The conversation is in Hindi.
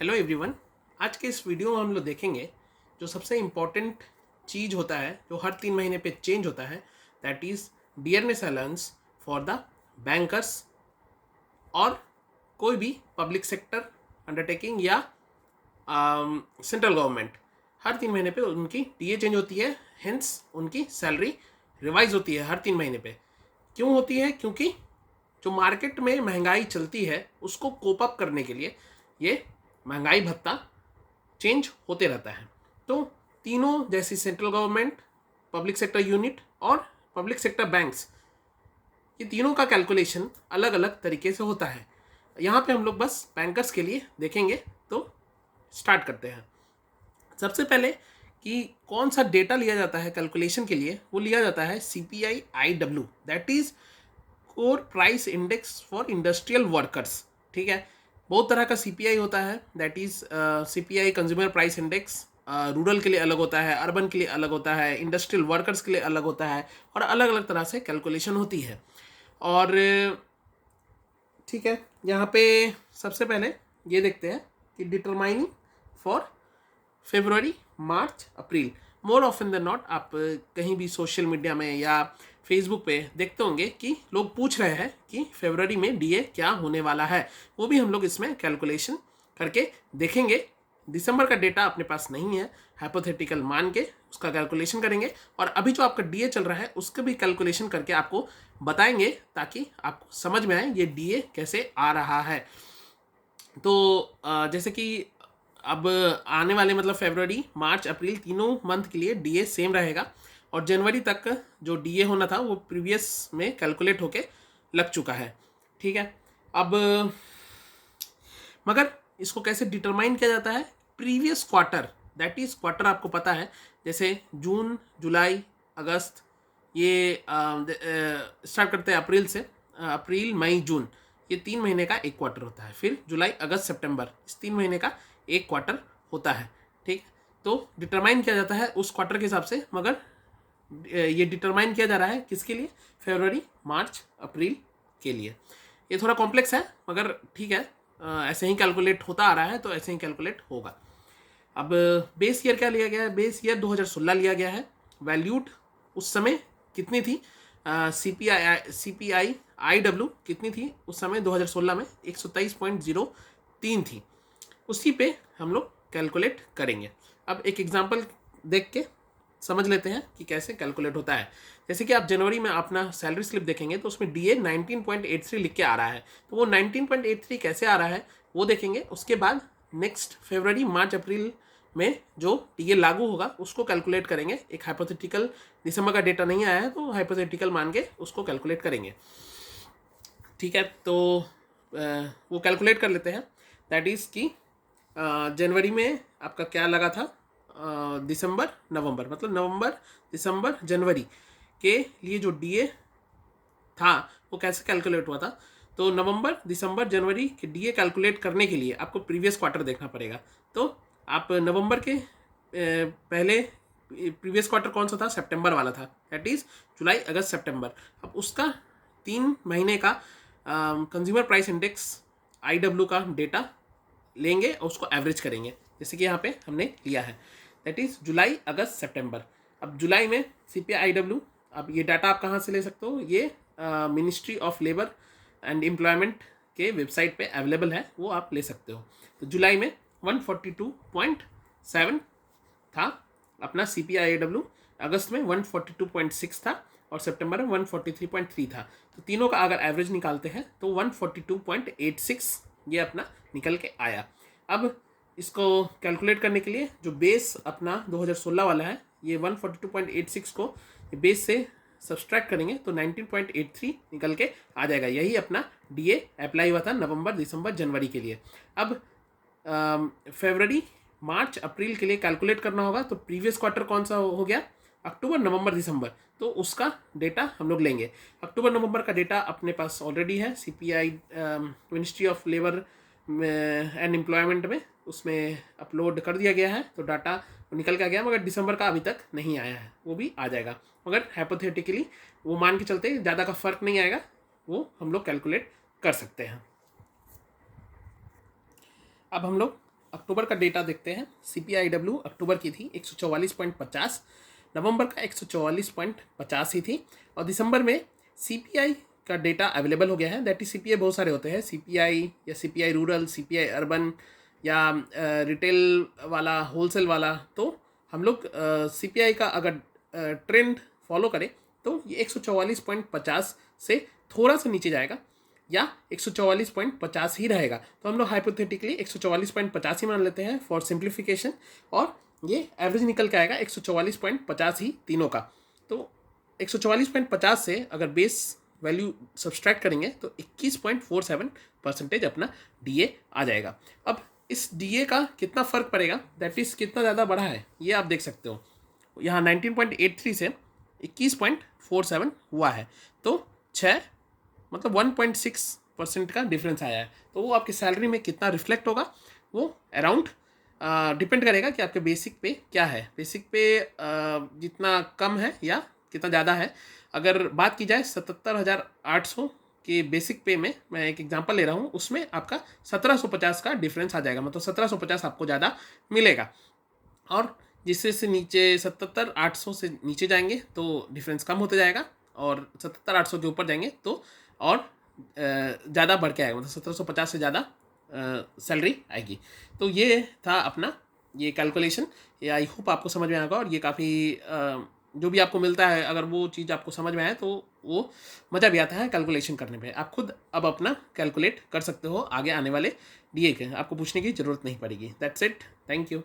Hello everyone. आज के इस वीडियो में हम लोग देखेंगे जो सबसे इम्पोर्टेंट चीज़ होता है जो हर 3 महीने पे चेंज होता है, that is dearness allowance for the bankers और कोई भी पब्लिक सेक्टर अंडरटेकिंग या सेंट्रल गवर्नमेंट। हर 3 महीने पे उनकी डीए चेंज होती है, हेंस उनकी सैलरी रिवाइज होती है हर 3 महीने पे। क्यों होती है? क्योंकि जो मार्केट में महंगाई चलती है उसको कोप अप करने के लिए ये महंगाई भत्ता चेंज होते रहता है। तो तीनों जैसी central government, public sector unit और पब्लिक सेक्टर बैंक्स, ये तीनों का कैलकुलेशन अलग अलग तरीके से होता है। यहाँ पे हम लोग बस बैंकर्स के लिए देखेंगे, तो स्टार्ट करते हैं। सबसे पहले कि कौन सा डेटा लिया जाता है कैलकुलेशन के लिए, वो लिया जाता है CPI-IW, that is core price index for industrial workers. ठीक है, बहुत तरह का CPI होता है, that is CPI consumer price index. Rural के लिए अलग होता है, अर्बन के लिए अलग होता है, इंडस्ट्रियल वर्कर्स के लिए अलग होता है, और अलग अलग तरह से कैलकुलेशन होती है। और ठीक है, यहाँ पे सबसे पहले ये देखते हैं कि determining for February, March, April. More often than not आप कहीं भी सोशल मीडिया में या फेसबुक पे देखते होंगे कि लोग पूछ रहे हैं कि फरवरी में डीए क्या होने वाला है। वो भी हम लोग इसमें कैलकुलेशन करके देखेंगे। दिसंबर का डेटा अपने पास नहीं है, हाइपोथेटिकल मान के उसका कैलकुलेशन करेंगे, और अभी जो आपका डीए चल रहा है उसका भी कैलकुलेशन करके आपको बताएंगे ताकि आपको समझ में आए ये डीए कैसे आ रहा है। तो जैसे कि अब आने वाले मतलब फरवरी, मार्च, अप्रैल तीनों मंथ के लिए डीए सेम रहेगा, और जनवरी तक जो डीए होना था वो प्रीवियस में कैलकुलेट होके लग चुका है। ठीक है, अब मगर इसको कैसे डिटरमाइन किया जाता है? Previous quarter, that is quarter आपको पता है, जैसे जून, जुलाई, अगस्त, ये स्टार्ट करते हैं अप्रैल से। अप्रैल, मई, जून, ये 3 महीने का एक क्वार्टर होता है। फिर जुलाई, अगस्त, सितंबर, इस 3 महीने का एक क्वार्टर होता है। ठीक, तो डिटरमाइन किया जाता है उस क्वार्टर के हिसाब से, मगर ये डिटरमाइन किया जा रहा है किसके लिए? फरवरी, मार्च, अप्रैल के लिए। ये थोड़ा कॉम्प्लेक्स है, मगर ठीक है, ऐसे ही कैलकुलेट होता आ रहा है तो ऐसे ही कैलकुलेट होगा। अब बेस ईयर क्या लिया गया है? बेस ईयर 2016 लिया गया है। वैल्यूड उस समय कितनी थी? CPI-IW कितनी थी उस समय 2016 में? 123.03 थी। उसी पे हम लोग कैलकुलेट करेंगे। अब एक एग्जांपल देख के समझ लेते हैं कि कैसे कैलकुलेट होता है। जैसे कि आप जनवरी में अपना सैलरी स्लिप देखेंगे तो उसमें डीए 19.83 लिख के आ रहा है। तो वो 19.83 कैसे आ रहा है वो देखेंगे। उसके बाद नेक्स्ट फरवरी, मार्च, अप्रैल में जो डीए लागू होगा उसको कैलकुलेट करेंगे। एक हाइपोथेटिकल, दिसंबर का डेटा नहीं आया है तो हाइपोथेटिकल मान के उसको कैलकुलेट करेंगे। ठीक है, तो वो कैलकुलेट कर लेते हैं। दैट इज़ कि जनवरी में आपका क्या लगा था? दिसंबर, नवंबर, मतलब नवंबर, दिसंबर, जनवरी के लिए जो डीए था वो कैसे कैलकुलेट हुआ था? तो नवंबर, दिसंबर, जनवरी के डीए कैलकुलेट करने के लिए आपको प्रीवियस क्वार्टर देखना पड़ेगा। तो आप नवंबर के पहले प्रीवियस क्वार्टर कौन सा था? सितंबर वाला था, दैट इज़ जुलाई, अगस्त, सितंबर। अब उसका 3 महीने का कंज्यूमर प्राइस इंडेक्स IW का डेटा लेंगे और उसको एवरेज करेंगे, जैसे कि यहाँ पे हमने लिया है, दैट इज़ जुलाई, अगस्त, सितंबर। अब जुलाई में CPI-IW, अब ये डाटा आप कहाँ से ले सकते हो? ये ministry of labour and employment के वेबसाइट पे अवेलेबल है, वो आप ले सकते हो। तो जुलाई में 142.7 था अपना CPI-IW, अगस्त में 142.6 था, और सितंबर में 143.3 था। तो तीनों का अगर एवरेज निकालते हैं तो 142.86 ये अपना निकल के आया। अब इसको कैलकुलेट करने के लिए जो बेस अपना 2016 वाला है, ये 142.86 को बेस से सब्सट्रैक्ट करेंगे तो 19.83 निकल के आ जाएगा। यही अपना डीए अप्लाई हुआ था नवंबर, दिसंबर, जनवरी के लिए। अब फरवरी, मार्च, अप्रैल के लिए कैलकुलेट करना होगा, तो प्रीवियस क्वार्टर कौन सा हो गया? अक्टूबर, नवंबर, दिसंबर। तो उसका डेटा हम लोग लेंगे। अक्टूबर, नवंबर का डेटा अपने पास ऑलरेडी है CPI ministry of labour and employment में, उसमें अपलोड कर दिया गया है, तो डाटा निकल के आ गया। मगर दिसंबर का अभी तक नहीं आया है, वो भी आ जाएगा, मगर हाइपोथेटिकली वो मान के चलते ज़्यादा का फर्क नहीं आएगा, वो हम लोग कैलकुलेट कर सकते हैं। अब हम लोग अक्टूबर का डेटा देखते हैं। CPIW अक्टूबर की थी 144.50, नवंबर का 144.85 ही थी, और दिसंबर में CPI का डेटा अवेलेबल हो गया है। दैट इज CPI बहुत सारे होते हैं, CPI या CPI रूरल, CPI अर्बन, या रिटेल वाला, होलसेल वाला। तो हम लोग CPI का अगर ट्रेंड फॉलो करें तो ये 144.50 से थोड़ा सा नीचे जाएगा या 144.50 ही रहेगा। तो हम लोग हाइपोथेटिकली 144.50 ही मान लेते हैं फॉर सिंप्लीफिकेशन, और ये एवरेज निकल के आएगा 144.50 ही तीनों का। तो 144.50 से अगर बेस वैल्यू सब्सट्रैक्ट करेंगे तो 21.47% अपना DA आ जाएगा। अब इस DA का कितना फ़र्क पड़ेगा, दैट इज़ कितना ज़्यादा बढ़ा है, ये आप देख सकते हो। यहाँ 19.83 से 21.47 हुआ है, तो 1.6% का डिफरेंस आया है। तो वो आपकी सैलरी में कितना रिफ्लेक्ट होगा, वो अराउंड डिपेंड करेगा कि आपके बेसिक पे क्या है। बेसिक पे जितना कम है या कितना ज़्यादा है। अगर बात की जाए 77,800 के बेसिक पे में, मैं एक एग्जांपल ले रहा हूँ, उसमें आपका 1750 का डिफरेंस आ जाएगा, मतलब 1750 आपको ज़्यादा मिलेगा। और जिससे से नीचे 77,800 से नीचे जाएंगे तो डिफरेंस कम होते जाएगा, और 77,800 के ऊपर जाएंगे तो और ज़्यादा बढ़ के आएगा, मतलब 1750 से ज़्यादा सैलरी आएगी। तो ये था अपना ये कैलकुलेशन। ये आई होप आपको समझ में आएगा, और ये काफ़ी जो भी आपको मिलता है, अगर वो चीज़ आपको समझ में आए तो वो मज़ा भी आता है कैलकुलेशन करने पे। आप खुद अब अपना कैलकुलेट कर सकते हो, आगे आने वाले DA के आपको पूछने की ज़रूरत नहीं पड़ेगी। That's it, thank you.